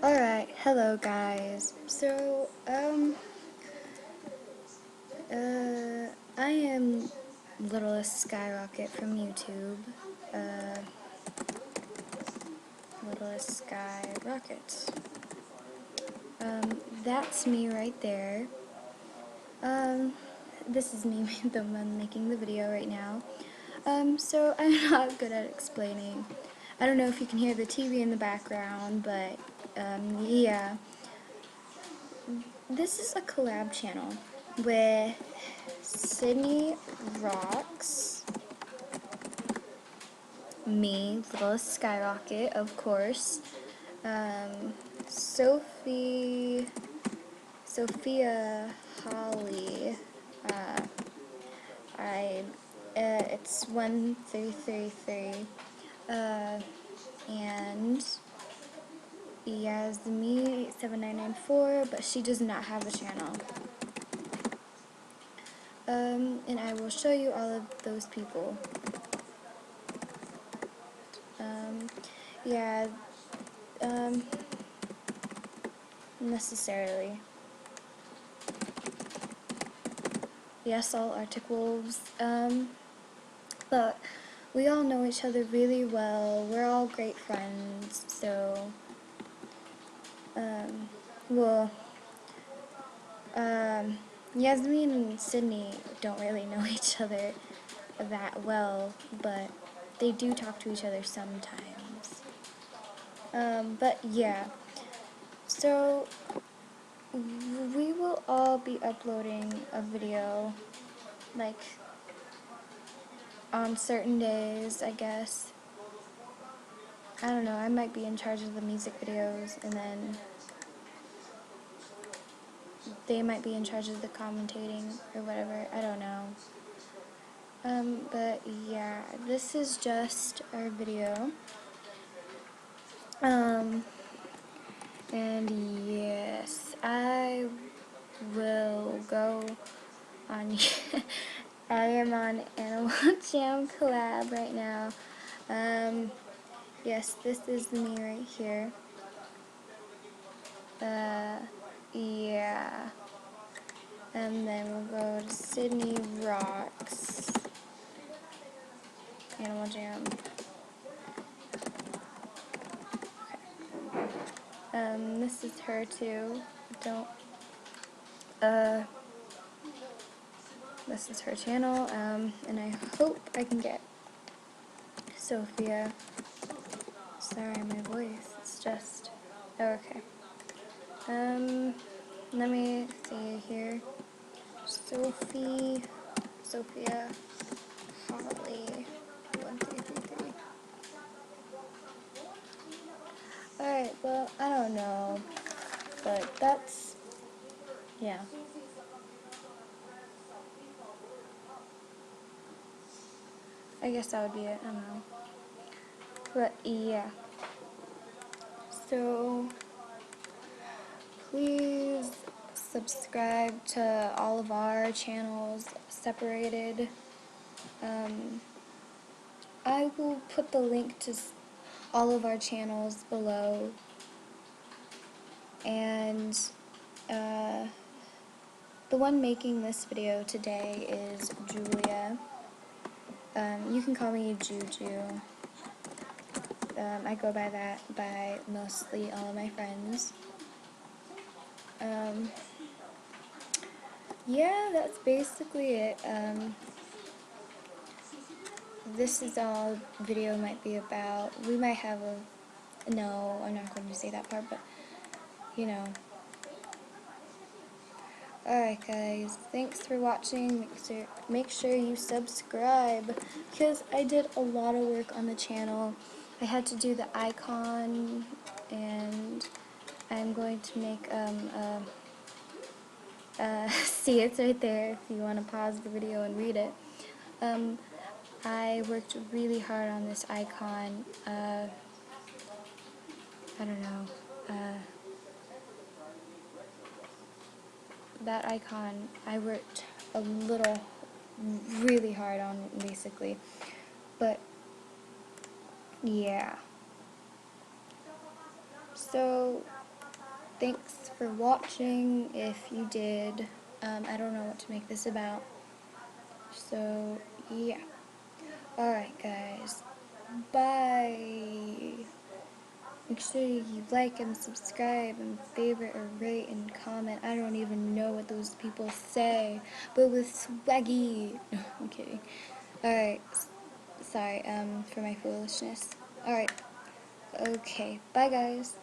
Alright, hello guys. So, I am LittlestSkyrocket from YouTube. LittlestSkyrocket. That's me right there. This is me, the one making the video right now. So I'm not good at explaining. I don't know if you can hear the TV in the background, but, yeah. This is a collab channel with Sydney Rocks, me, LittlestSkyrocket, of course, Sophia Holly, it's 1333, and Yasmi 7994, but she does not have a channel. And I will show you all of those people. Yeah, necessarily. Yes, all Arctic wolves. But we all know each other really well. We're all great friends, so, well, Yasmin and Sydney don't really know each other that well, but they do talk to each other sometimes. But yeah, so we will all be uploading a video, like, on certain days, I guess. I don't know, I might be in charge of the music videos, and then they might be in charge of the commentating, or whatever, I don't know. But yeah, this is just our video. And yes, I will go on, I am on Animal Jam Collab right now. Yes, this is me right here. Yeah. And then we'll go to Sydney Rocks. Animal Jam. Okay. This is her too. This is her channel, and I hope I can get Sophia. Sorry, my voice, it's just, oh, okay. Let me see here. Sophia Holly, 1333. Alright, well, I don't know, but that's, yeah. I guess that would be it, I don't know. But, yeah. So, please subscribe to all of our channels separated. I will put the link to all of our channels below, and the one making this video today is Julia. You can call me Juju. I go by that by mostly all of my friends. Yeah, that's basically it. This is all video might be about. We might have a, no, I'm not going to say that part, but, you know. Alright guys, thanks for watching. Make sure you subscribe, because I did a lot of work on the channel. I had to do the icon, and I'm going to make, see, it's right there if you want to pause the video and read it. I worked really hard on this icon. I don't know. That icon, I worked really hard on it, basically. But, yeah. So, thanks for watching if you did. I don't know what to make this about. So, yeah. Alright, guys. Bye. Make sure you like and subscribe and favorite or rate and comment. I don't even know what those people say, but with swaggy. No, I'm kidding. Alright. Sorry, for my foolishness. Alright. Okay. Bye, guys.